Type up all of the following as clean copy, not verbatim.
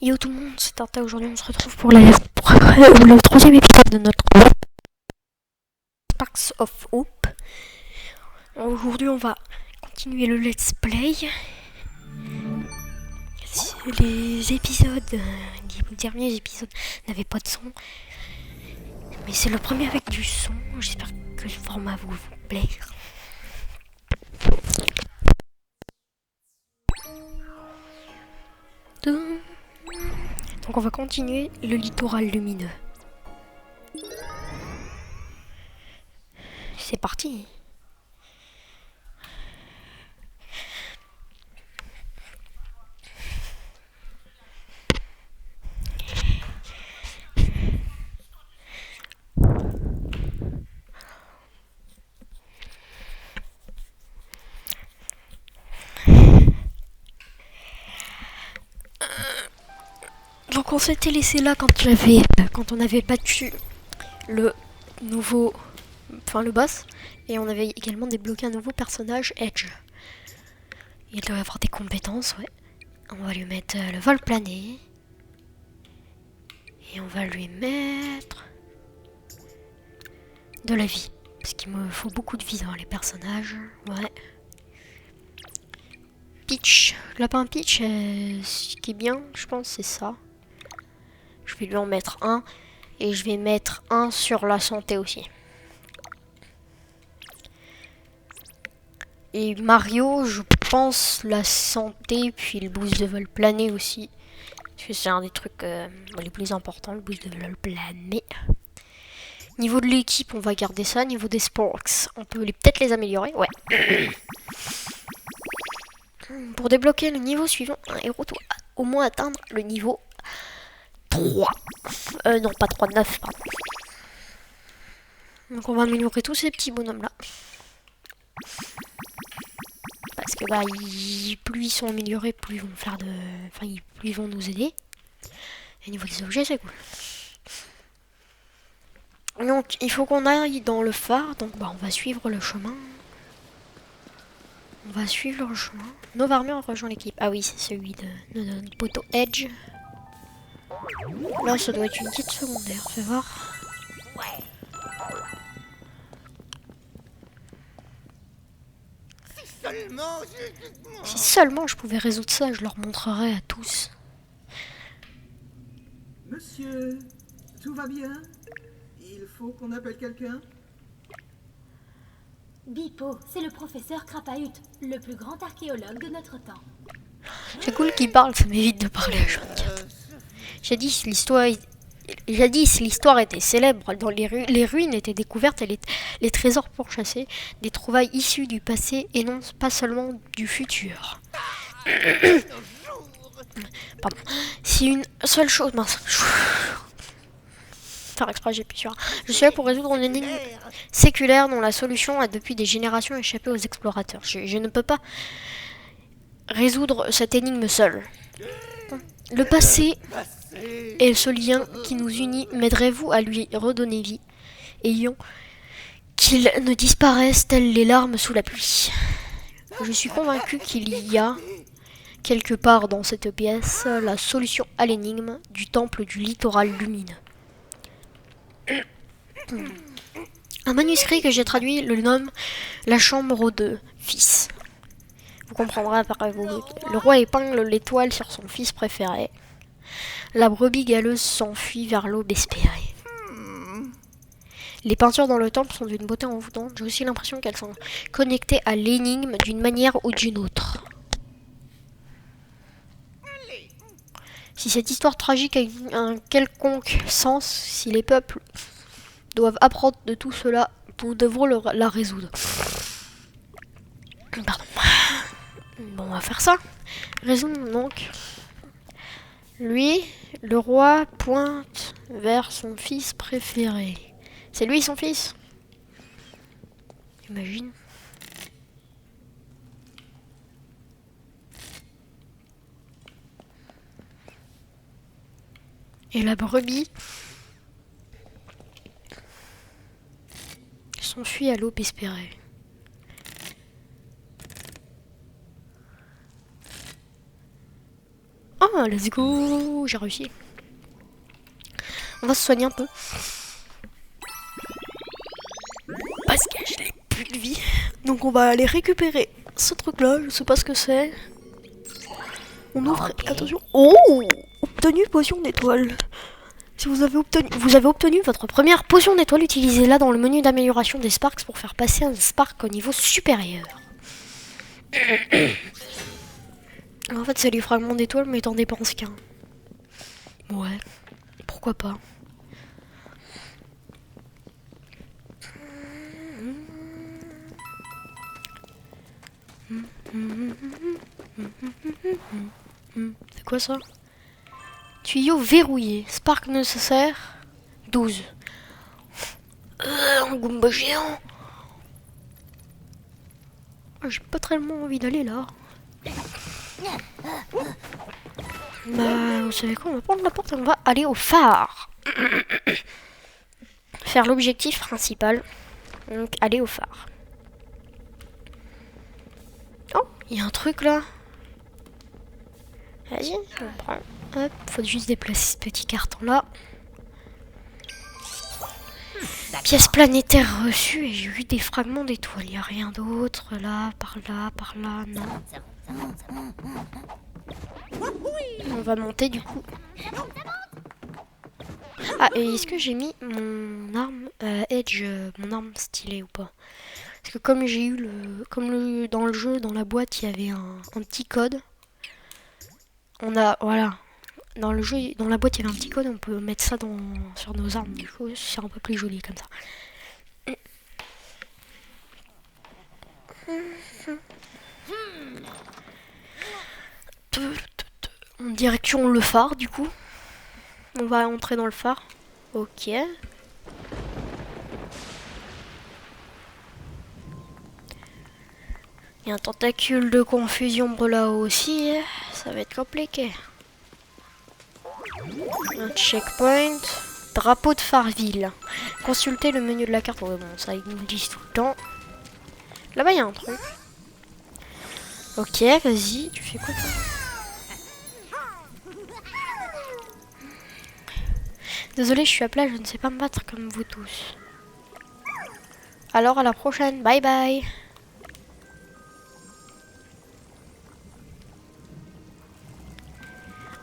Yo tout le monde, c'est Tarta. Aujourd'hui on se retrouve pour le troisième épisode de notre Sparks of Hope. Aujourd'hui on va continuer le let's play. Les épisodes, les derniers épisodes n'avaient pas de son. Mais c'est le premier avec du son. J'espère que le format vous plaît. Donc on va continuer le littoral lumineux. C'est parti. Donc on s'était laissé là quand on avait battu le nouveau, le boss, et on avait également débloqué un nouveau personnage, Edge. Il doit avoir des compétences, ouais. On va lui mettre le vol plané. Et on va lui mettre de la vie. Parce qu'il me faut beaucoup de vie dans les personnages. Ouais. Peach. Lapin Peach, ce qui est bien, je pense, c'est ça. Je vais lui en mettre un. Et je vais mettre un sur la santé aussi. Et Mario, je pense la santé, puis le boost de vol plané aussi. Parce que c'est un des trucs les plus importants, le boost de vol plané. Niveau de l'équipe, on va garder ça. Niveau des Sporks, on peut peut-être les améliorer. Ouais. Pour débloquer le niveau suivant, un héros doit au moins atteindre le niveau 3. Non, pas 3, 9, pardon. Donc on va améliorer tous ces petits bonhommes là. Parce que plus ils sont améliorés, plus ils vont faire de. Plus ils vont nous aider. Et au niveau des objets, c'est cool. Donc il faut qu'on aille dans le phare. Donc on va suivre le chemin. On va suivre le chemin. Nova Armor rejoint l'équipe. Ah oui, c'est celui de notre poteau Edge. Là, ça doit être une quête secondaire. Fais voir. Si seulement je pouvais résoudre ça, je leur montrerais à tous. Monsieur, tout va bien? Il faut qu'on appelle quelqu'un? Bipo, c'est le professeur Krapahut, le plus grand archéologue de notre temps. C'est cool qu'il parle, ça m'évite de parler à Jean-Cat. Jadis, l'histoire était célèbre. Dans les ruines étaient découvertes et les trésors pourchassés, des trouvailles issues du passé et non pas seulement du futur. Pardon. Si une seule chose... Mince. Faire exprès, j'ai plus sûr. Je suis là pour résoudre une énigme séculaire dont la solution a depuis des générations échappé aux explorateurs. Je ne peux pas résoudre cette énigme seul. Le passé et ce lien qui nous unit, m'aiderez-vous à lui redonner vie, ayant qu'il ne disparaisse telles les larmes sous la pluie. Je suis convaincu qu'il y a quelque part dans cette pièce la solution à l'énigme du temple du littoral lumineux. Un manuscrit que j'ai traduit le nomme La chambre de fils. Vous comprendrez après vous. Le roi épingle l'étoile sur son fils préféré. La brebis galeuse s'enfuit vers l'aube espérée. Les peintures dans le temple sont d'une beauté envoûtante. J'ai aussi l'impression qu'elles sont connectées à l'énigme d'une manière ou d'une autre. Si cette histoire tragique a un quelconque sens, si les peuples doivent apprendre de tout cela, nous devrons la résoudre. Pardon. Bon, on va faire ça. Résoudre donc. Lui, le roi pointe vers son fils préféré. C'est lui son fils? Imagine. Et la brebis s'enfuit à l'aube espérée. Oh, Ah, let's go. J'ai réussi. On va se soigner un peu. Parce que je n'ai plus de vie. Donc on va aller récupérer ce truc-là. Je sais pas ce que c'est. On ouvre. Attention. Oh, obtenu potion d'étoile. Si vous avez obtenu votre première potion d'étoile, utilisez-la dans le menu d'amélioration des Sparks pour faire passer un Spark au niveau supérieur. En fait, c'est les fragments d'étoiles, mais t'en dépenses qu'un. Ouais, pourquoi pas. C'est quoi ça? Tuyau verrouillé. Spark nécessaire 12. Un Goomba géant. J'ai pas tellement envie d'aller là. Bah, vous savez quoi? On va prendre la porte et on va aller au phare. Faire l'objectif principal. Donc, aller au phare. Oh, il y a un truc là. Vas-y, on prend. Hop, faut juste déplacer ce petit carton là. Pièce planétaire reçue et j'ai vu des fragments d'étoiles. Il n'y a rien d'autre là, par là, non. On va monter du coup. Ah, et est-ce que j'ai mis mon arme Edge, mon arme stylée ou pas? Parce que comme j'ai eu dans le jeu, dans la boîte, il y avait un petit code. Voilà. Dans le jeu, dans la boîte, il y avait un petit code, on peut mettre ça sur nos armes, du coup, c'est un peu plus joli comme ça. En direction le phare, du coup. On va entrer dans le phare. Ok. Il y a un tentacule de confusion pour là aussi. Ça va être compliqué. Un checkpoint. Drapeau de Farville. Consultez le menu de la carte. Ouais, bon, ça ils nous le disent tout le temps. Là-bas, il y a un truc. Ok, vas-y. Tu fais quoi toi? Désolé, je suis à plat. Je ne sais pas me battre comme vous tous. Alors, à la prochaine. Bye bye.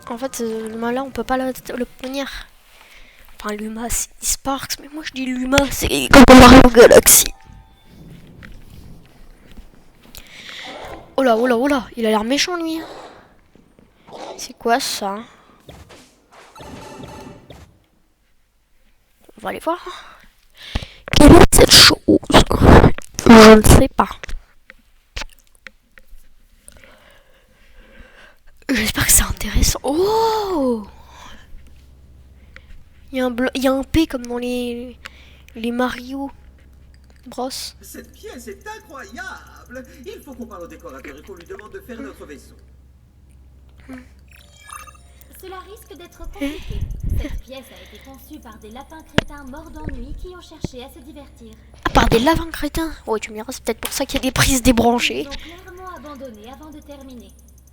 En fait, l'humain là, on peut pas l'obtenir. Enfin, l'humain, c'est Sparks, mais moi je dis l'humain, c'est comme Mario Galaxy. Oh là, oh là, oh là, il a l'air méchant lui. C'est quoi ça? On va aller voir. Quelle est cette chose? Je ne sais pas. J'espère que c'est intéressant. Oh! Il y a un P comme dans les Mario Bros. Cette pièce est incroyable. Il faut qu'on parle au décorateur et qu'on lui demande de faire notre vaisseau. Cela risque d'être compliqué. Cette pièce a été conçue par des lapins crétins morts d'ennui qui ont cherché à se divertir. Ah, par des lapins crétins? Ouais, tu me diras, c'est peut-être pour ça qu'il y a des prises débranchées. Ils ont clairement abandonné avant de terminer.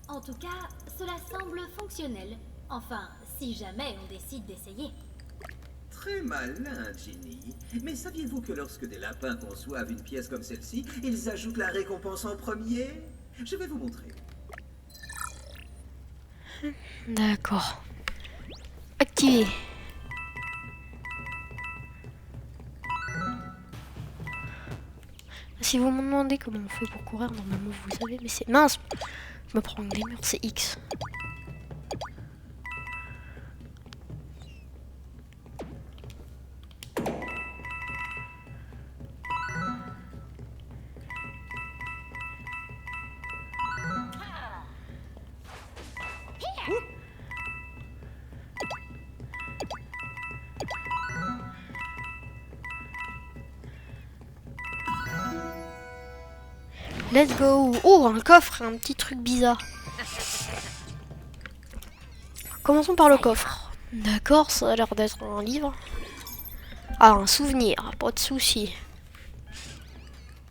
En tout cas, cela semble fonctionnel. Enfin, si jamais on décide d'essayer. Très malin, Ginny. Mais saviez-vous que lorsque des lapins conçoivent une pièce comme celle-ci, ils ajoutent la récompense en premier? Je vais vous montrer. D'accord. Activé. Si vous me demandez comment on fait pour courir, normalement vous savez, mais c'est mince. Je me prends des murs, c'est X. Let's go. Oh, un coffre, un petit truc bizarre. Commençons par le coffre. D'accord, ça a l'air d'être un livre. Ah, un souvenir, pas de souci.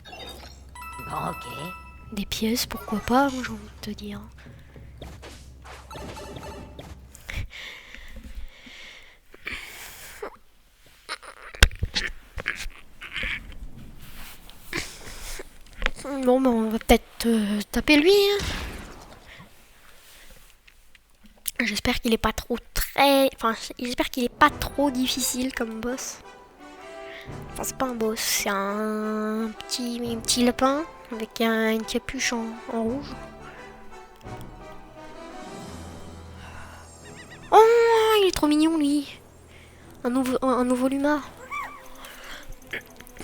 Ok. Des pièces, pourquoi pas, j'ai envie de te dire. Bon, bah, on va peut-être taper lui. Hein. J'espère qu'il est pas trop j'espère qu'il est pas trop difficile comme boss. Enfin, c'est pas un boss, c'est un petit lapin avec une capuche en rouge. Oh, il est trop mignon lui. Un nouveau Luma.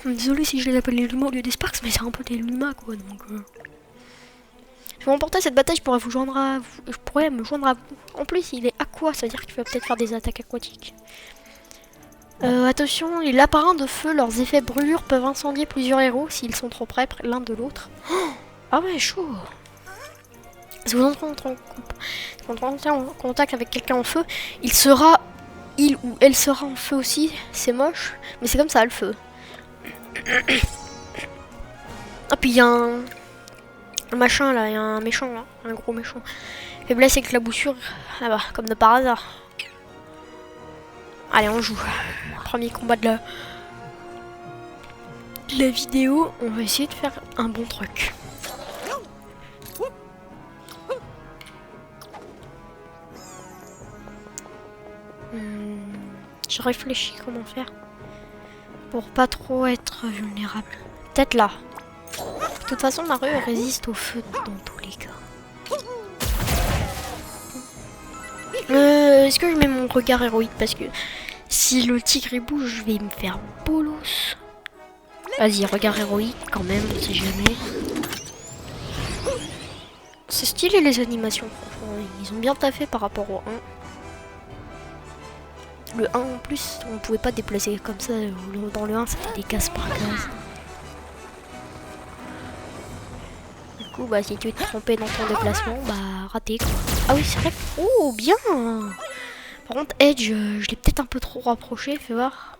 Désolé si je les appelle les Luma au lieu des Sparks, mais c'est un peu des Luma quoi. Donc, je vais remporter cette bataille, je pourrais me joindre à vous. En plus, il est aqua, ça veut dire qu'il va peut-être faire des attaques aquatiques. Attention, les lapins de feu, leurs effets brûlures peuvent incendier plusieurs héros s'ils sont trop près l'un de l'autre. Oh, ah ouais, chaud. Si vous entrez en contact avec quelqu'un en feu, il ou elle sera en feu aussi. C'est moche, mais c'est comme ça le feu. Ah puis il y a un machin là, il y a un méchant là, un gros méchant. Faiblesse éclaboussure, ah bah, comme de par hasard. Allez, on joue. Premier combat de la vidéo, on va essayer de faire un bon truc. Je réfléchis comment faire pour pas trop être vulnérable. Peut-être là. De toute façon, Mario résiste au feu dans tous les cas. Est-ce que je mets mon regard héroïque? Parce que si le tigre il bouge, je vais me faire bolos. Vas-y, regard héroïque quand même, on sait jamais. C'est stylé les animations, franchement. Ils ont bien taffé par rapport au 1. Le 1 en plus, on pouvait pas déplacer comme ça. Dans le 1, c'était des cases par case. Du coup, bah, si tu es trompé dans ton déplacement, bah, raté quoi. Ah oui, c'est vrai. Oh, bien. Par contre, Edge, je l'ai peut-être un peu trop rapproché, fais voir.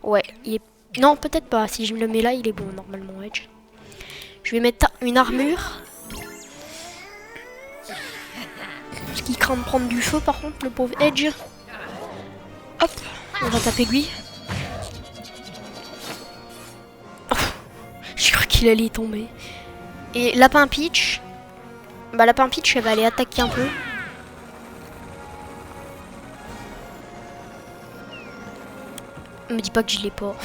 Ouais, il est... Non, peut-être pas. Si je me le mets là, il est bon, normalement, Edge. Je vais mettre une armure. Parce qu'il craint de prendre du feu, par contre, le pauvre Edge. Hop, on va taper lui. Oh, je crois qu'il allait tomber. Et Lapin Peach. Bah, Lapin Peach, elle va aller attaquer un peu. Me dis pas que je l'ai pas.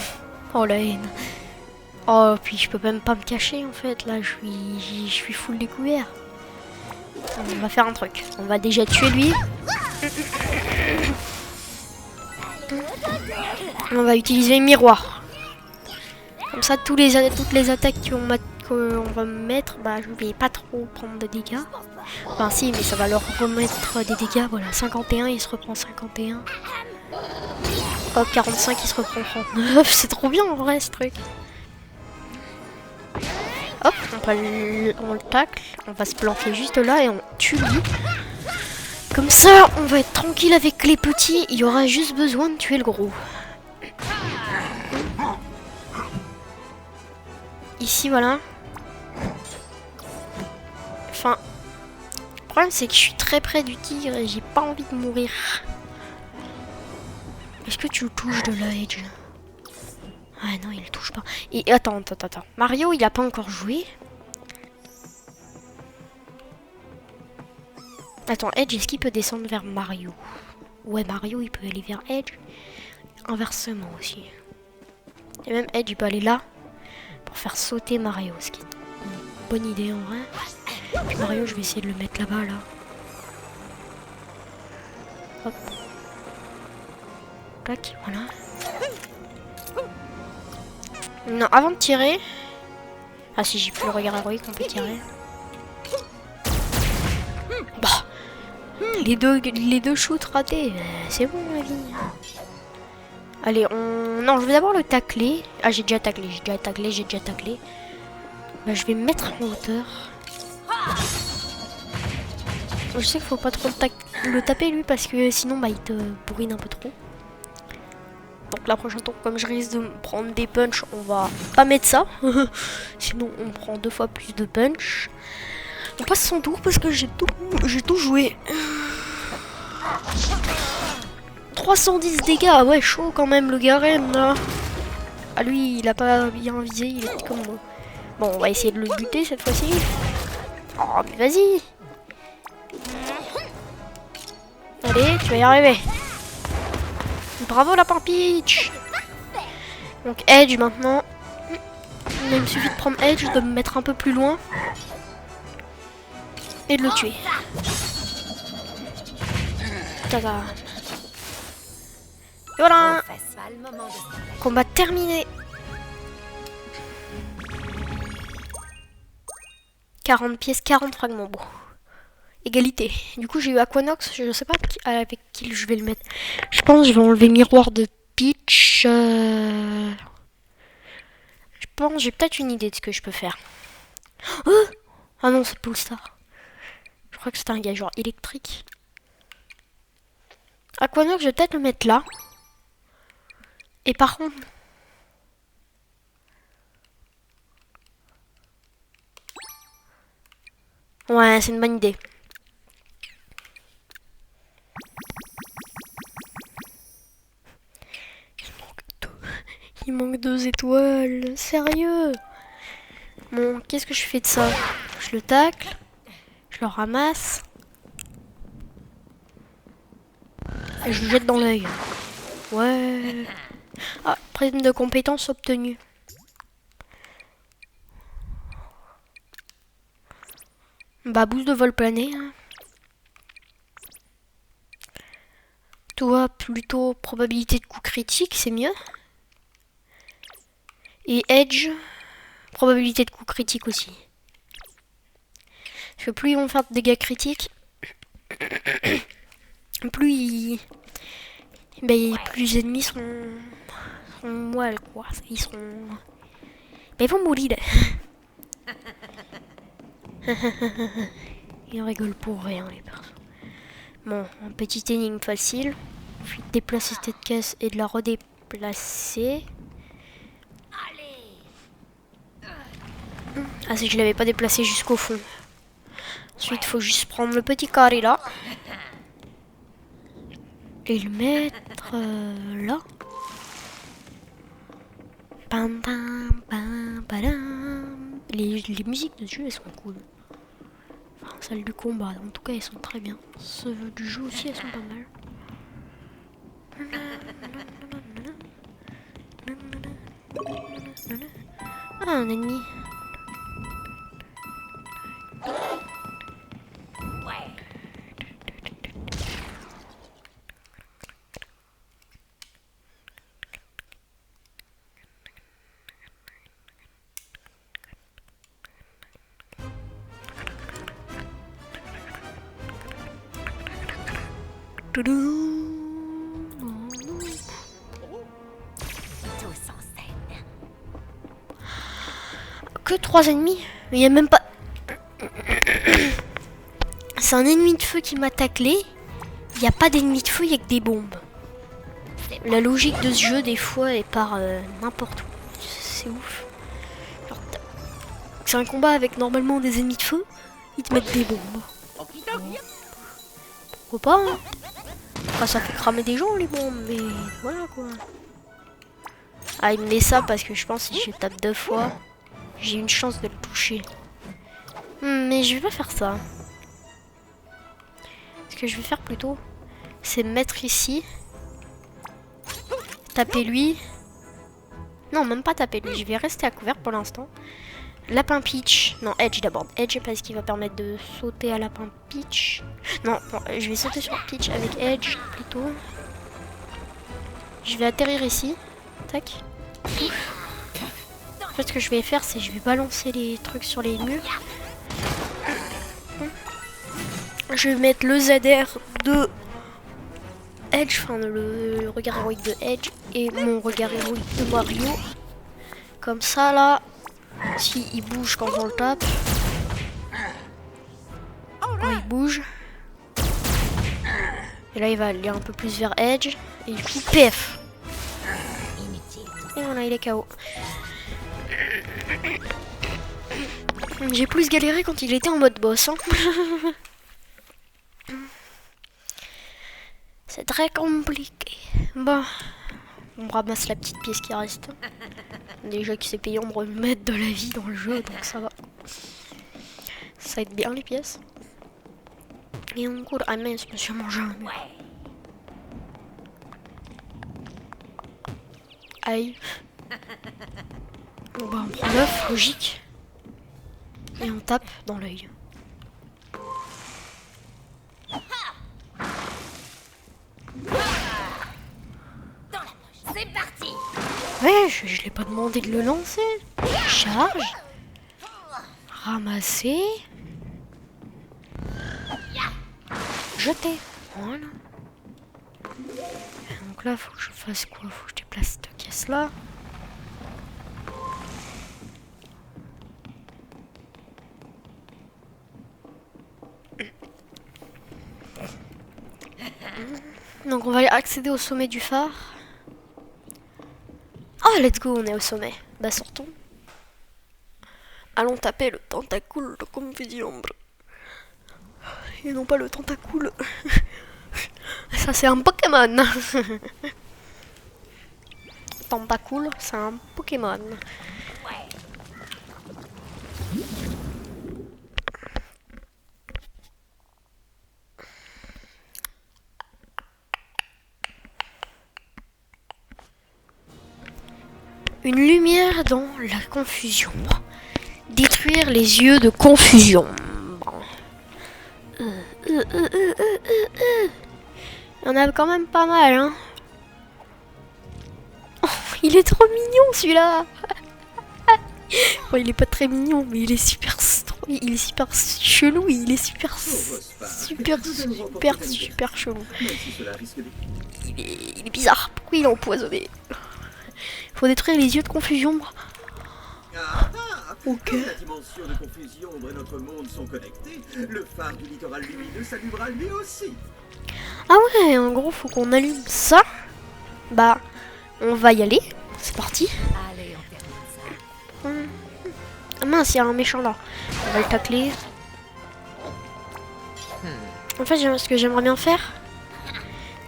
Oh la haine. Oh, puis je peux même pas me cacher en fait. Là, je suis full découvert. On va faire un truc. On va déjà tuer lui. On va utiliser le miroir. Comme ça, toutes les attaques qu'on va me mettre, bah, je vais pas trop prendre de dégâts. Enfin, si, mais ça va leur remettre des dégâts. Voilà, 51, il se reprend 51. Hop, 45, il se reprend 39. C'est trop bien en vrai ce truc. Hop, on le tacle. On va se planquer juste là et on tue lui. Comme ça, on va être tranquille avec les petits. Il y aura juste besoin de tuer le gros. Ici, voilà. Enfin, le problème c'est que je suis très près du tigre et j'ai pas envie de mourir. Est-ce que tu le touches de là, Edge? Ah non, il le touche pas. Et attends. Mario, il a pas encore joué. Attends, Edge, est-ce qu'il peut descendre vers Mario? Ouais, Mario, il peut aller vers Edge. Inversement aussi. Et même Edge, il peut aller là pour faire sauter Mario. Ce qui est une bonne idée en vrai. Puis Mario, je vais essayer de le mettre là-bas, là. Hop. Tac, voilà. Non, avant de tirer... Ah si, j'ai plus le regard héroïque, on peut tirer. Bah, les deux shoots ratés, c'est bon la vie. Allez, non, je vais d'abord le tacler. Ah, j'ai déjà taclé. Bah, je vais me mettre en hauteur. Je sais qu'il faut pas trop le taper lui parce que sinon bah il te bourrine un peu trop. Donc la prochaine tour, comme je risque de me prendre des punch, on va pas mettre ça. Sinon on prend 2 fois plus de punch. On passe son tour parce que j'ai tout joué. 310 dégâts, ouais chaud quand même le Garen là. Ah lui, il a pas bien visé, il est comme moi. Bon, on va essayer de le buter cette fois-ci. Oh, mais vas-y. Allez, tu vas y arriver. Bravo Lapin Peach. Donc Edge maintenant. Il me suffit de prendre Edge, de me mettre un peu plus loin. Et de le tuer. Tada. Et voilà. Combat terminé. 40 pièces, 40 fragments. Bon. Égalité. Du coup, j'ai eu Aquanox. Je sais pas avec qui je vais le mettre. Je pense que je vais enlever Miroir de Peach. Je pense j'ai peut-être une idée de ce que je peux faire. Oh ah non, c'est Poolstar. Je crois que c'est un gars genre électrique. Aquanox, je vais peut-être le mettre là. Et par contre... Ouais, c'est une bonne idée. Il manque 2 étoiles. Sérieux? Bon, qu'est-ce que je fais de ça? Je le tacle. Je le ramasse. Et je le jette dans l'œil. Ouais. Ah, prime de compétences obtenue. Bah, boost de vol plané. Hein. Toi, plutôt probabilité de coup critique, c'est mieux. Et Edge, probabilité de coup critique aussi. Parce que plus ils vont faire de dégâts critiques, plus ben, plus les ennemis seront moelles, quoi. Ils seront... Ben, ils vont mourir. Ils rigolent pour rien, les personnes. Bon, un petit énigme facile. Puis déplacer cette caisse et de la redéplacer. Ah, si je l'avais pas déplacé jusqu'au fond. Ensuite, il faut juste prendre le petit carré là. Et le mettre là. Pam, pam, pam, padam. Les musiques de jeu, elles sont cool. Enfin, celles du combat, en tout cas, elles sont très bien. Celles du jeu aussi, elles sont pas mal. Ah, un ennemi. Que 3 ennemis? Mais il n'y a même pas... C'est un ennemi de feu qui m'a taclé. Il n'y a pas d'ennemi de feu, il n'y a que des bombes. La logique de ce jeu, des fois, elle part n'importe où. C'est ouf. C'est un combat avec normalement des ennemis de feu. Ils te mettent des bombes. Pourquoi pas, hein? Enfin, ça fait cramer des gens, les bombes, mais voilà, quoi. Ah, il me met ça parce que je pense que si je tape 2 fois, j'ai une chance de le toucher. Mais je vais pas faire ça. Ce que je vais faire plutôt, c'est me mettre ici. Taper lui. Non, même pas taper lui. Je vais rester à couvert pour l'instant. Lapin Peach. Non, Edge d'abord. Edge parce qu'il va permettre de sauter à Lapin Peach. Non, bon, je vais sauter sur Peach avec Edge plutôt. Je vais atterrir ici. Tac. En fait, ce que je vais faire, c'est que je vais balancer les trucs sur les murs. Je vais mettre le ZR de Edge, enfin le regard héroïque de Edge et mon regard héroïque de Mario. Comme ça, là, si il bouge quand on le tape. Quand il bouge. Et là, il va aller un peu plus vers Edge. Et du coup, PF. Et voilà, il est KO. J'ai plus galéré quand il était en mode boss. Hein. C'est très compliqué. Bon. On ramasse la petite pièce qui reste. Déjà que c'est payant de remettre de la vie dans le jeu, donc ça va. Ça aide bien les pièces. Et on court. Ah mince, je me suis mangé un mur. Aïe. Bon bah on prend l'œuf, logique. Et on tape dans l'œil. C'est parti. Ouais, je l'ai pas demandé de le lancer. Charge. Ramasser. Jeter. Voilà. Donc là, faut que je fasse quoi? Faut que je déplace cette caisse là. Donc on va accéder au sommet du phare. Oh, let's go, on est au sommet. Bah sortons. Allons taper le tentacule de confusion. Et non pas le tentacule. Ça c'est un Pokémon. Tentacule, c'est un Pokémon. Une lumière dans la confusion. Détruire les yeux de confusion. Il y en a quand même pas mal, hein. Oh, il est trop mignon celui-là. Bon, il est pas très mignon, mais il est super chelou. Il est super chelou. Il est bizarre. Pourquoi il est empoisonné? Faut détruire les yeux de confusion. Ok. La dimension de confusion et notre monde sont connectés. Le phare du littoral lumineux s'allumera lui aussi. Ah ouais, en gros, faut qu'on allume ça. Bah, on va y aller. C'est parti. Allez, on termine ça. Ah mince, il y a un méchant là. On va le tacler. En fait, ce que j'aimerais bien faire,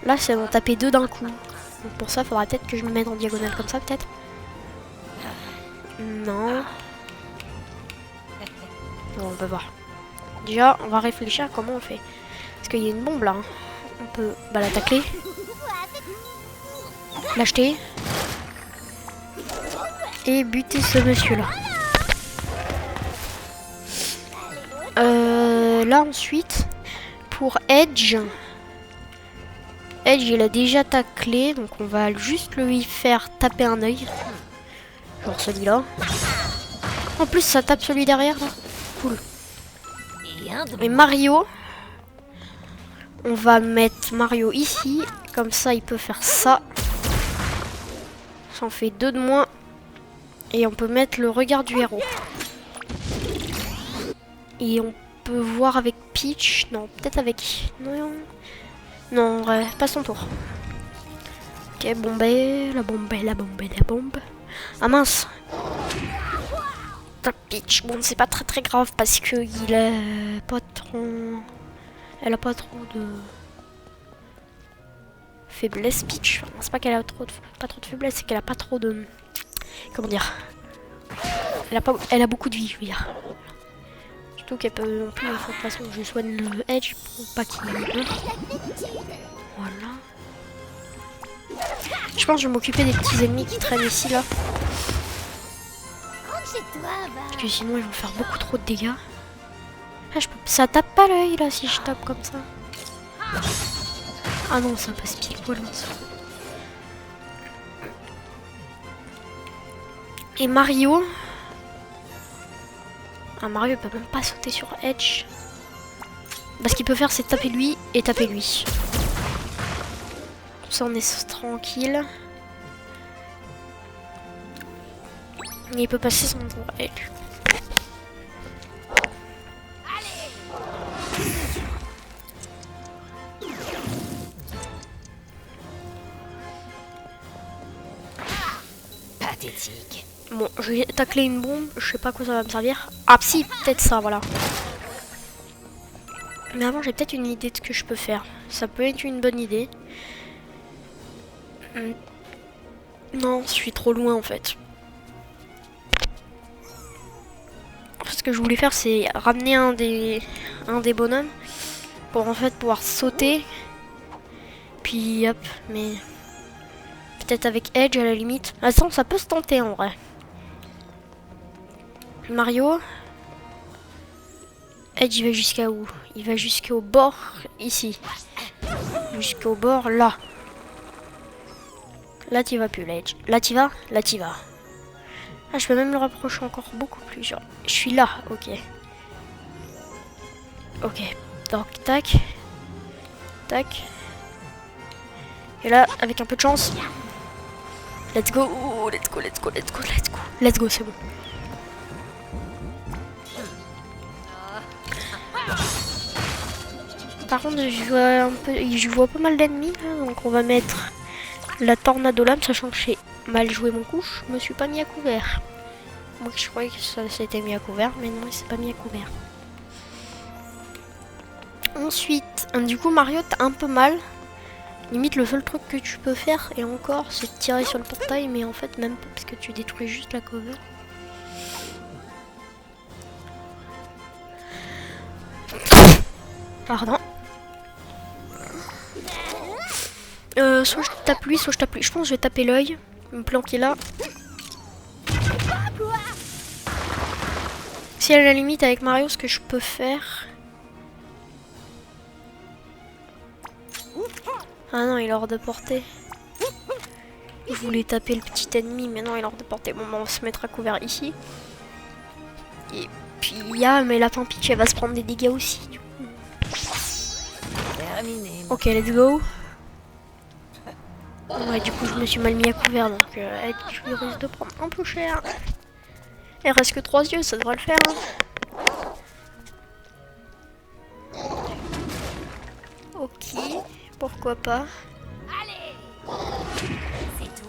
là, c'est en taper deux d'un coup. Donc pour ça, il faudra peut-être que je me mette en diagonale comme ça, peut-être. Non. Bon, on va voir. Déjà, on va réfléchir à comment on fait. Parce qu'il y a une bombe là. Hein. On peut la tacler. L'acheter. Et buter ce monsieur là. Là ensuite, pour Edge. Edge, il a déjà taclé. Donc on va juste lui faire taper un œil. Genre celui-là. En plus, ça tape celui derrière là. Cool. Et Mario, on va mettre Mario ici, comme ça il peut faire ça. Ça en fait deux de moins. Et on peut mettre le regard du héros. Et on peut voir avec Peach. Non, peut-être avec... Non, ouais, pas son tour. Ok, bombé, la bombe. Ah mince. Peach, bon c'est pas très grave parce que il est pas trop... Elle a pas trop de faiblesse, Peach. Enfin, c'est pas qu'elle a pas trop de faiblesse, c'est qu'elle a pas trop de... Comment dire? Elle a beaucoup de vie, je veux dire. Surtout qu'elle peut non plus, de toute façon je soigne le Edge pour pas qu'il meure. Voilà. Je pense que je vais m'occuper des petits ennemis qui traînent ici là. Parce que sinon ils vont faire beaucoup trop de dégâts. Ah, ça tape pas l'œil là si je tape comme ça. Ah non, ça passe pile poil en dessous. Et Mario. Ah, Mario il peut même pas sauter sur Edge. Bah, ce qu'il peut faire c'est taper lui et taper lui. Comme ça on est tranquille. Et il peut passer son tour Edge. Pathétique. Bon, je vais tacler une bombe, je sais pas à quoi ça va me servir. Ah si, peut-être ça, voilà. Mais avant, j'ai peut-être une idée de ce que je peux faire. Ça peut être une bonne idée. Non, je suis trop loin en fait. Ce que je voulais faire, c'est ramener un des bonhommes pour en fait pouvoir sauter. Puis hop, mais peut-être avec Edge à la limite. Attends, ça peut se tenter en vrai. Mario. Edge il va jusqu'à où? Il va jusqu'au bord ici. Jusqu'au bord là. Là tu vas plus l'Edge. Là tu vas? Là tu vas. Ah, je peux même le rapprocher encore beaucoup plus. Genre, je suis là, ok. Ok, donc tac. Tac. Et là, avec un peu de chance. Let's go, let's go, let's go, let's go, let's go. Let's go, c'est bon. Par contre, je vois pas mal d'ennemis, donc on va mettre la tornado lame, sachant que j'ai mal joué mon coup, je me suis pas mis à couvert. Moi je croyais que ça s'était mis à couvert, mais non, il s'est pas mis à couvert. Ensuite, du coup Mario, t'as un peu mal. Limite le seul truc que tu peux faire, et encore, c'est de tirer sur le portail, mais en fait même pas, parce que tu détruis juste la cover. Pardon. Soit je tape lui, soit je tape lui. Je pense que je vais taper l'œil, me planquer là. Si à la limite avec Mario, ce que je peux faire... Ah non, il est hors de portée. Je voulais taper le petit ennemi, mais non, il est hors de portée. Bon, on va se mettre à couvert ici. Et puis, mais la Pampiche, elle va se prendre des dégâts aussi. Du coup. Ok, let's go. Ouais, du coup, je me suis mal mis à couvert, donc je risque de prendre un peu cher. Il reste que 3 yeux, ça devrait le faire. Ok, pourquoi pas. Allez, c'est tout.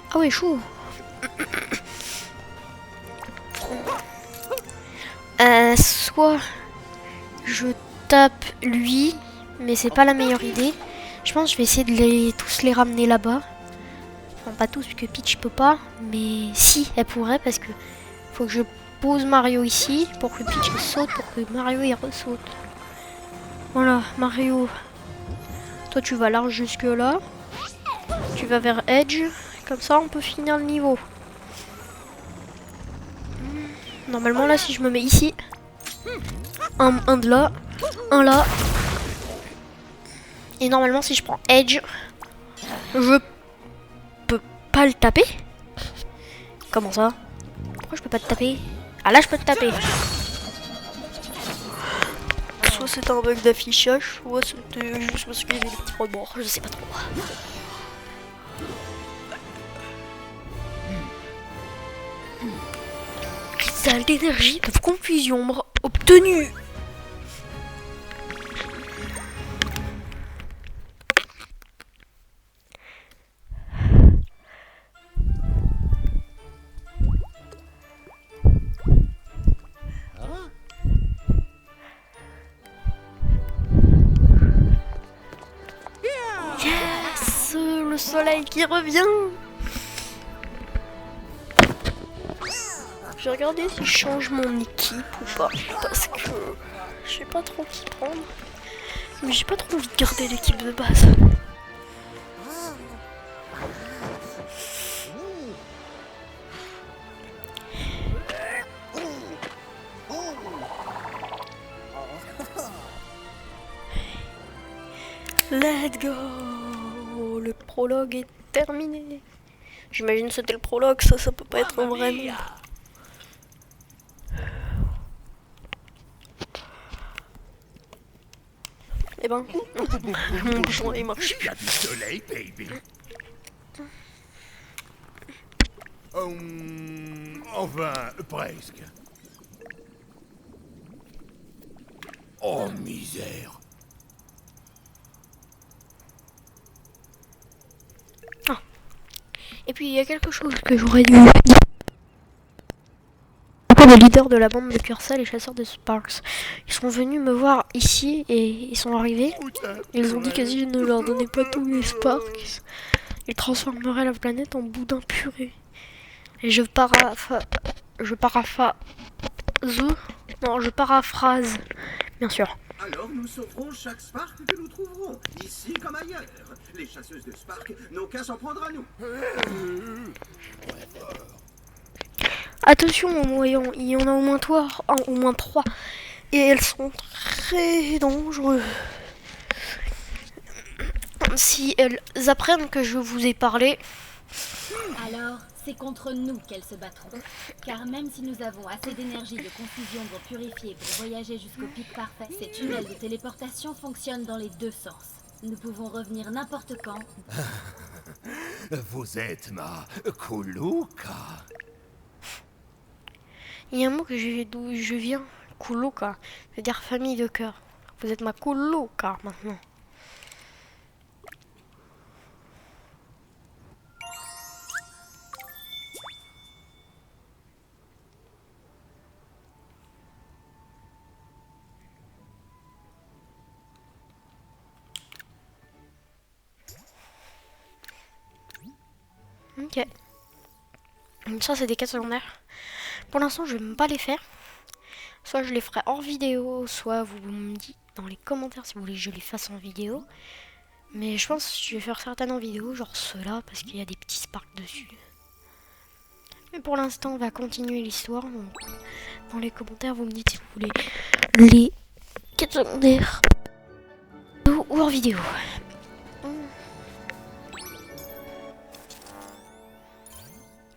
Ah ouais, chaud. Soit je tape lui, mais c'est pas la meilleure idée. Je pense que je vais essayer de tous les ramener là-bas. Enfin, pas tous, puisque Peach peut pas, mais si, elle pourrait, parce que faut que je pose Mario ici, pour que Peach saute, pour que Mario y ressaute. Voilà, Mario. Toi, tu vas large jusque là. Tu vas vers Edge. Comme ça, on peut finir le niveau. Normalement, là, si je me mets ici, un de là, un là. Et normalement, si je prends Edge, je peux pas le taper. Comment ça? Pourquoi je peux pas te taper? Ah là, je peux te taper. Soit c'était un bug d'affichage, soit c'était juste parce qu'il y avait des petits rebords. Je sais pas trop. Cristal d'énergie de confusion obtenu. Yes, le soleil qui revient. Je vais regarder si je change mon équipe ou pas, parce que je sais pas trop qui prendre. Mais j'ai pas trop envie de garder l'équipe de base. Let's go. Le prologue est terminé. J'imagine que c'était le prologue, ça peut pas être un vrai nom. Eh ben, mon bouchon il marche plus. Il y a du soleil, baby. Enfin, presque. Oh, misère. Et puis il y a quelque chose que j'aurais dû dire. Le leader de la bande de Cursa, les chasseurs de Sparks. Ils sont venus me voir ici et ils sont arrivés. Ils ont dit que si je ne leur donnais pas tous les Sparks, ils transformeraient la planète en boudin puré. Et je paraphrase, bien sûr. Alors nous sauverons chaque Spark que nous trouverons, ici comme ailleurs. Les chasseuses de Spark n'ont qu'à s'en prendre à nous. Attention, voyons, il y en a au moins au moins 3. Et elles sont très dangereuses. Si elles apprennent que je vous ai parlé, Alors, c'est contre nous qu'elles se battront. Car même si nous avons assez d'énergie de confusion pour purifier pour voyager jusqu'au pic parfait, ces tunnels de téléportation fonctionnent dans les deux sens. Nous pouvons revenir n'importe quand. Vous êtes ma Kuluka. il y a un mot d'où je viens, Kuluka, c'est-à-dire famille de cœur. Vous êtes ma Kuluka maintenant. Ok. Donc ça c'est des quêtes secondaires. Pour l'instant je vais même pas les faire. Soit je les ferai hors vidéo, soit vous me dites dans les commentaires si vous voulez que je les fasse en vidéo. Mais je pense que je vais faire certaines en vidéo, genre ceux-là, parce qu'il y a des petits sparks dessus. Mais pour l'instant on va continuer l'histoire. Donc dans les commentaires vous me dites si vous voulez les quêtes secondaires ou hors vidéo.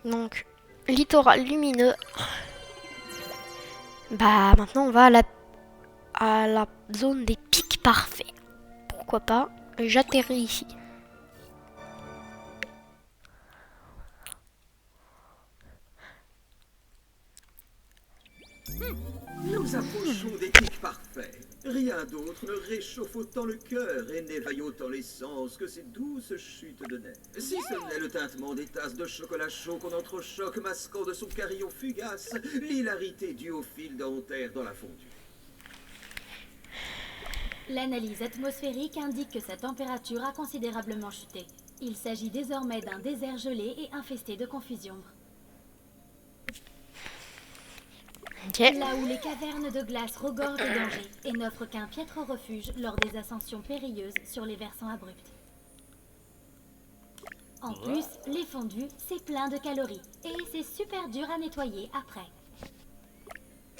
Donc, littoral lumineux. Bah, maintenant on va à la zone des pics parfaits. Pourquoi pas? J'atterris ici. Nous approchons des pics parfaits. Rien d'autre ne réchauffe autant le cœur et n'éveille autant les sens que ces douces chutes de neige. Si ce n'est le tintement des tasses de chocolat chaud qu'on entrechoque masquant de son carillon fugace l'hilarité due au fil dentaire dans la fondue. L'analyse atmosphérique indique que sa température a considérablement chuté. Il s'agit désormais d'un désert gelé et infesté de confusion. Ok. Là où les cavernes de glace regorgent de dangers et n'offrent qu'un piètre refuge lors des ascensions périlleuses sur les versants abrupts. En plus, les fondus, c'est plein de calories et c'est super dur à nettoyer après.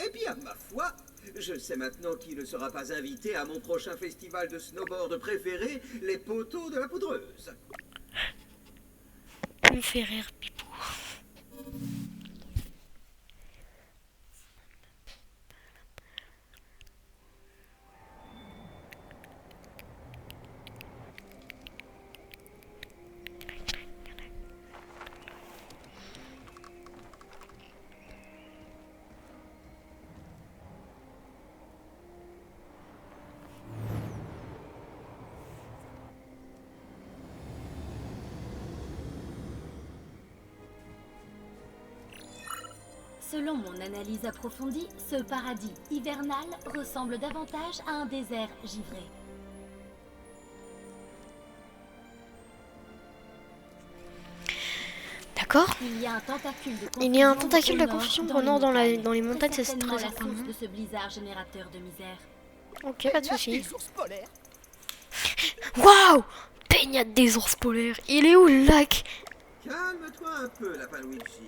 Eh bien, ma foi, je sais maintenant qui ne sera pas invité à mon prochain festival de snowboard préféré, les poteaux de la poudreuse. Tu me fais rire, Pipou. Selon mon analyse approfondie, ce paradis hivernal ressemble davantage à un désert givré. D'accord. Il y a un tentacule de confusion, Il y a un tentacule de au nord, confusion dans au les nord dans les montagnes. montagnes, c'est certainement très la source important. de ce blizzard générateur de misère. Ok, pas de soucis. Des ours polaires. Waouh! Baignade des ours polaires. Il est où le lac? Calme-toi un peu, lapin Luigi.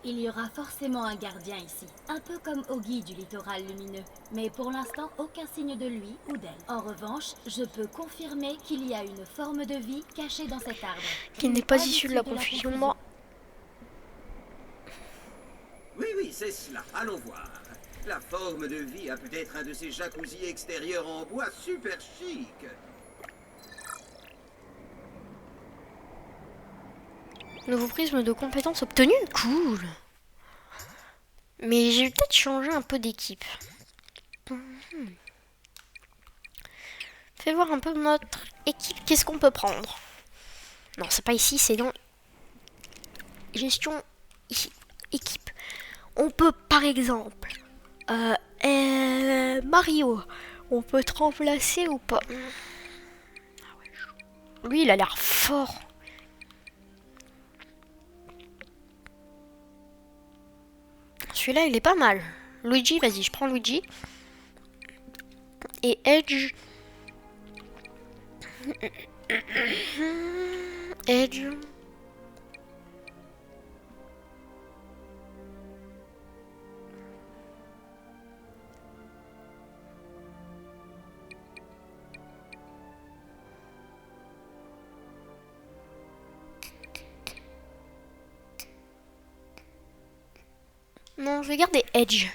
Il y aura forcément un gardien ici, un peu comme Oggy du littoral lumineux. Mais pour l'instant, aucun signe de lui ou d'elle. En revanche, je peux confirmer qu'il y a une forme de vie cachée dans cet arbre. Qui n'est pas issu de la confusion. Moi. Oui, c'est cela. Allons voir. La forme de vie a peut-être un de ces jacuzzis extérieurs en bois super chic. Nouveau prisme de compétences obtenu. Cool. Mais j'ai peut-être changé un peu d'équipe. Fais voir un peu notre équipe. Qu'est-ce qu'on peut prendre? Non, c'est pas ici, c'est dans gestion ici. Équipe. On peut par exemple Mario. On peut te remplacer ou pas? Lui, il a l'air fort. Celui-là, il est pas mal. Luigi, vas-y, je prends Luigi. Et Edge. Edge. Non, je vais garder Edge.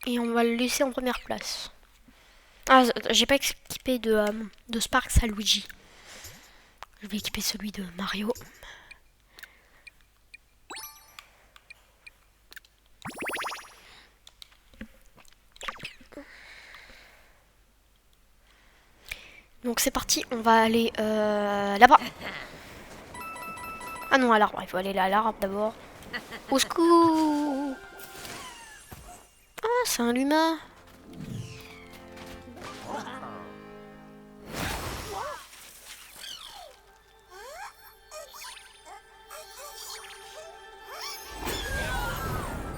Et on va le laisser en première place. Ah, j'ai pas équipé de Sparks à Luigi. Je vais équiper celui de Mario. Donc c'est parti, on va aller là-bas. Ah non, à l'arbre, il faut aller là à l'arbre d'abord. Au secours! Ah, c'est un Luma.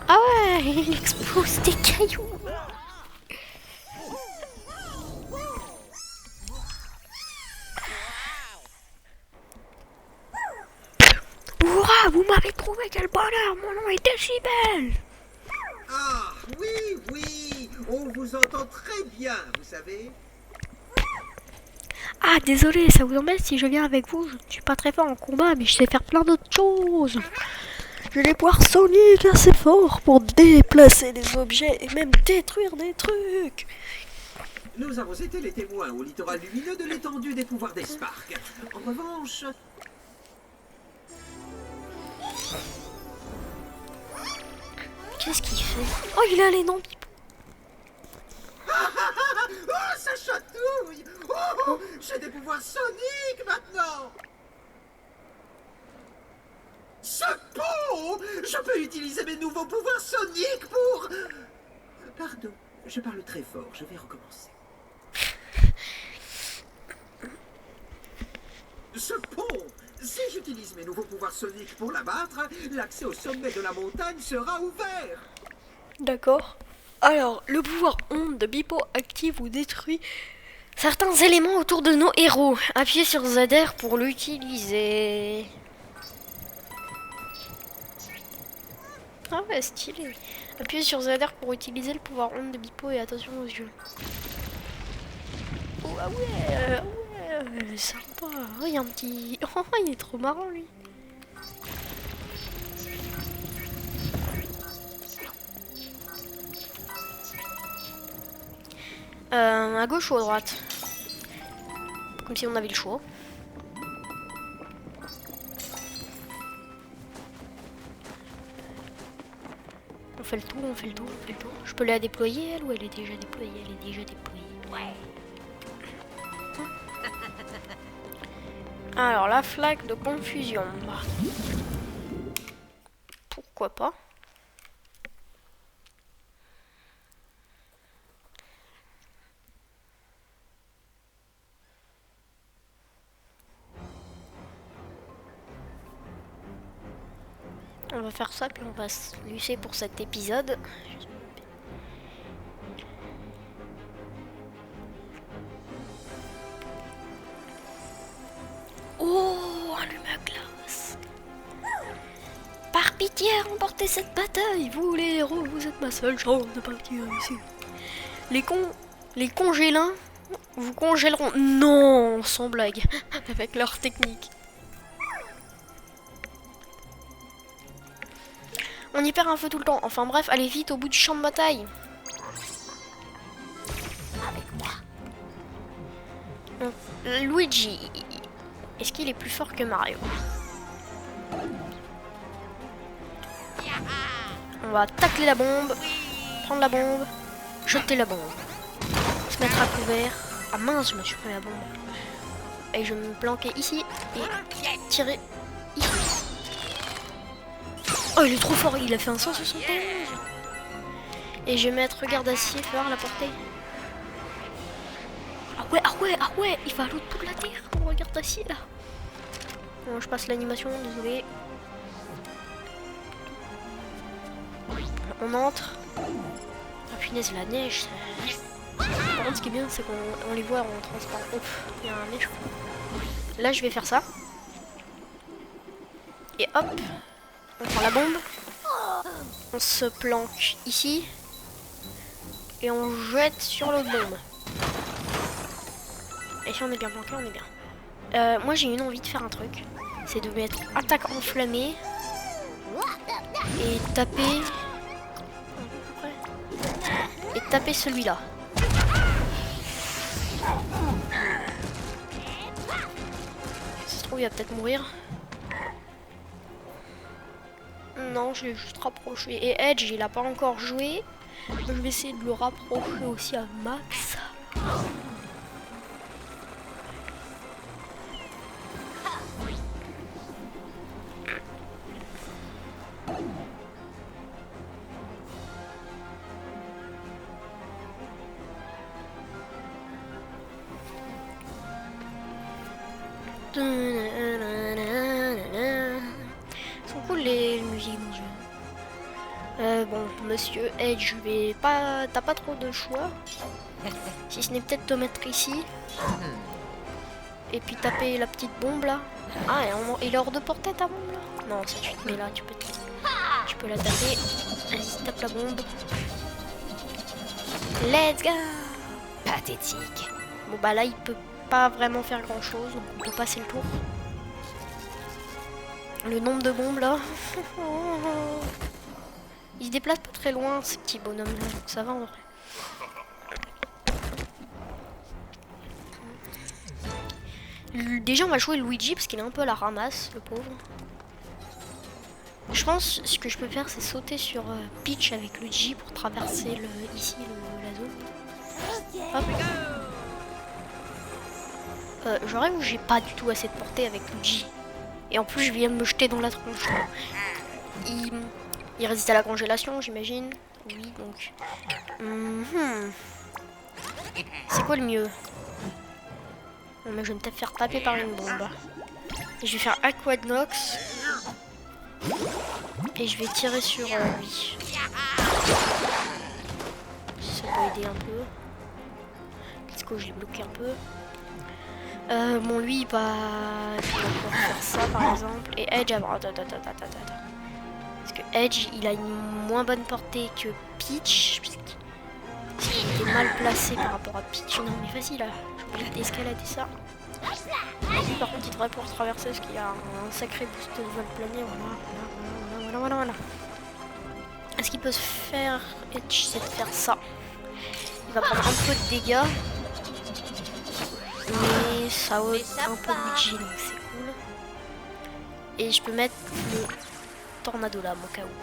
Ah ouais, il explose des cailloux. Hurrah, vous m'avez trouvé, quel bonheur, mon nom était si belle. Ah, oui, oui, on vous entend très bien, vous savez. Ah, désolé, ça vous embête si je viens avec vous? Je ne suis pas très fort en combat, mais je sais faire plein d'autres choses. J'ai les pouvoirs soniques assez forts pour déplacer des objets et même détruire des trucs. Nous avons été les témoins au littoral lumineux de l'étendue des pouvoirs des Sparks. En revanche... Qu'est-ce qu'il fait? Oh, il a les noms. Oh, ça chatouille! Oh, j'ai des pouvoirs soniques maintenant! Ce pot! Je peux utiliser mes nouveaux pouvoirs soniques pour... Pardon, je parle très fort, je vais recommencer. Ce pont! Si j'utilise mes nouveaux pouvoirs soniques pour l'abattre, l'accès au sommet de la montagne sera ouvert! D'accord. Alors, le pouvoir onde de Bipo active ou détruit certains éléments autour de nos héros. Appuyez sur ZR pour l'utiliser. Ah ouais, stylé. Appuyez sur ZR pour utiliser le pouvoir onde de Bipo et attention aux yeux. Oh, ah ouais, sympa. Oh, il y a un petit... Oh, il est trop marrant, lui. À gauche ou à droite? Comme si on avait le choix. On fait le tour, on fait le tour, on fait le tour. Je peux la déployer, elle, ou elle est déjà déployée? Elle est déjà déployée. Ouais. Alors, la flaque de confusion. Pourquoi pas? On va faire ça, puis on va se laisser pour cet épisode. Oh, allume à glace. Par pitié, remportez cette bataille. Vous, les héros, vous êtes ma seule chance de partir ici. Les congélins vous congéleront. Non, sans blague. Avec leur technique. On y perd un feu tout le temps. Enfin bref, allez vite au bout du champ de bataille. Avec moi. Donc, Luigi. Est-ce qu'il est plus fort que Mario? On va tacler la bombe. prendre la bombe, jeter la bombe, se mettre à couvert. Ah mince, je me suis pris la bombe. Et je me planquer ici et tirer ici. Oh, il est trop fort, il a fait un 171. Et je vais mettre garde acier, faire la portée. Ah ouais, il va à l'autre bout de la terre. On regarde acier là. Bon, je passe l'animation, désolé. On entre. Ah punaise, la neige. Par contre, ce qui est bien, c'est qu'on les voit en transparent. Ouf, il y a un neige. Là, je vais faire ça. Et hop, on prend la bombe. On se planque ici. Et on jette sur l'autre bombe. Et si on est bien planqué, on est bien. Moi, j'ai une envie de faire un truc. C'est de mettre attaque enflammée. Et taper... Et taper celui-là. Si ça se trouve, il va peut-être mourir. Non, je l'ai juste rapproché. Et Edge, il a pas encore joué. Je vais essayer de le rapprocher aussi à max. Sont cool les musiques dans ce jeu. Bon, monsieur Edge, t'as pas trop de choix. Si ce n'est peut-être te mettre ici. Et puis taper la petite bombe là. Ah, il est hors de portée ta bombe là? Non, ça tu te mets là, tu peux la taper. Vas-y, tape la bombe. Let's go! Pathétique. Bon bah là, il peut pas vraiment faire grand chose, donc on peut passer le tour. Le nombre de bombes là. Il se déplace pas très loin, ce petit bonhomme là, donc ça va en vrai. Déjà on va jouer Luigi parce qu'il est un peu à la ramasse, le pauvre. Je pense ce que je peux faire c'est sauter sur Peach avec Luigi pour traverser la zone. Hop. J'aurais où j'ai pas du tout assez de portée avec Luigi. Et en plus je viens de me jeter dans la tronche. Il résiste à la congélation j'imagine. Oui donc. C'est quoi le mieux? Non, mais je vais me faire taper par une bombe. Et je vais faire Aquadnox. Et je vais tirer sur lui. Ça peut aider un peu. Qu'est-ce que j'ai bloqué un peu? Bon lui il va pouvoir faire ça par exemple. Et Edge parce que Edge il a une moins bonne portée que Peach. Parce qu'il était mal placé par rapport à Peach. Non mais vas-y là, j'ai oublié d'escalader ça. Lui par contre il devrait pouvoir traverser parce qu'il a un sacré boost de vol plané. Voilà. Est-ce qu'il peut se faire Edge, c'est de faire ça. Il va prendre un peu de dégâts. Mais ça ôte un peu de Luigi donc c'est cool. Et je peux mettre le tornado là, mon cas où.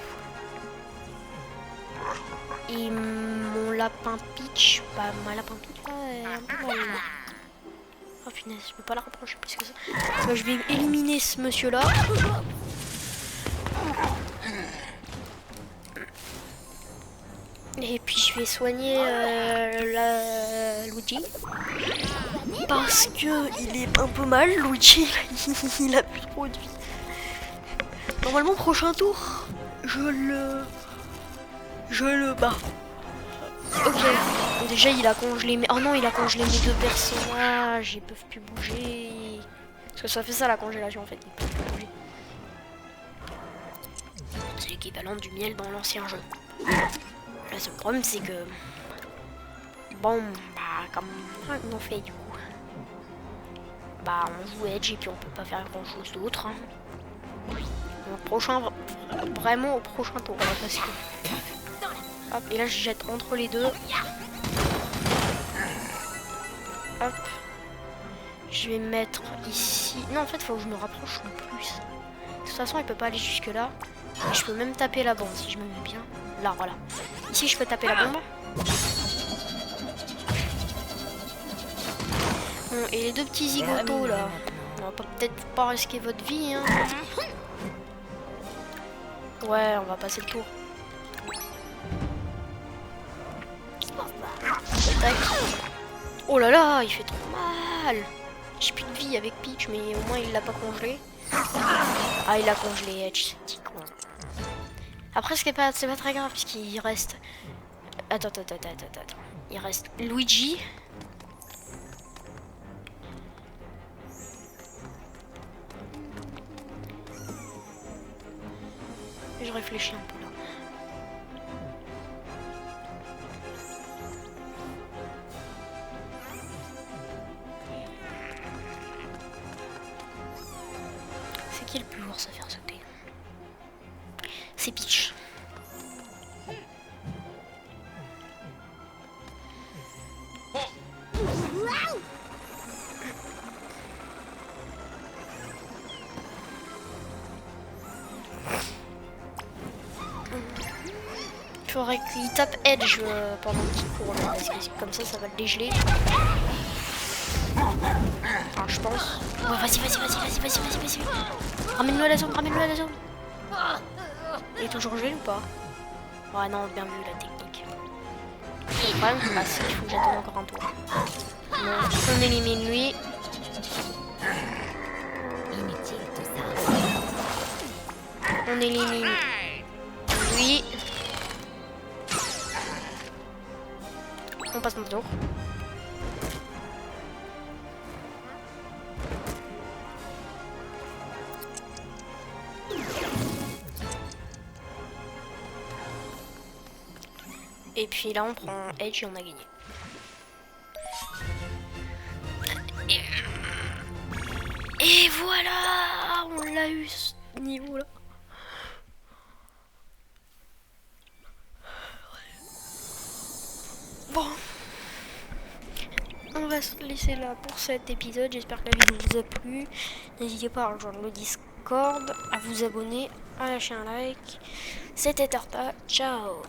Et mon lapin Peach, bah ma lapin Peach là est un peu mal là. Oh punaise, je peux pas la rapprocher plus que ça. Parce que je vais éliminer ce monsieur là. Et puis je vais soigner Luigi. Parce que il est un peu mal, Luigi. Il a plus trop de vie. Normalement, prochain tour, je le bats. Ok. Bon, déjà, il a congelé mes... Oh non, il a congelé mes deux personnages. Ils peuvent plus bouger. Parce que ça fait ça, la congélation, en fait. Ils peuvent plus bouger. C'est l'équivalent du miel dans l'ancien jeu. Le seul problème, c'est que... Bon, bah, comme on fait, du coup. Bah, on joue Edge et puis on peut pas faire grand-chose d'autre. Hein. Vraiment au prochain tour, là, parce que... Hop, et là, je jette entre les deux. Hop. Je vais mettre ici... Non, en fait, il faut que je me rapproche en plus. De toute façon, il peut pas aller jusque là. Et je peux même taper la bande si je me mets bien. Là, voilà. Ici, je peux taper la bombe. Bon, et les deux petits zigotos là. On va peut-être pas risquer votre vie, hein. Ouais, on va passer le tour. Tac. Oh là là, il fait trop mal. J'ai plus de vie avec Peach, mais au moins il l'a pas congelé. Ah, il a congelé Edge, ce petit con. Après, c'est pas très grave, puisqu'il reste... Attends. Il reste Luigi. Je réfléchis un peu là. C'est qui le plus lourd à faire sauter? C'est Peach. Il faudrait qu'il tape Edge pendant qu'il court là, parce que comme ça va le dégeler. Enfin, je pense. Ouais, vas-y. Ramène-le à la zone, Il est toujours gelé ou pas? Ouais, non, bien vu la technique. Le problème, c'est qu'il faut que j'attende encore un tour. Bon, on élimine lui. On élimine lui. On passe notre tour. Et puis là on prend Edge et on a gagné. Et voilà, on l'a eu ce niveau là. Bon, on va se laisser là pour cet épisode. J'espère que la vidéo vous a plu. N'hésitez pas à rejoindre le Discord, à vous abonner, à lâcher un like. C'était Tarta, ciao.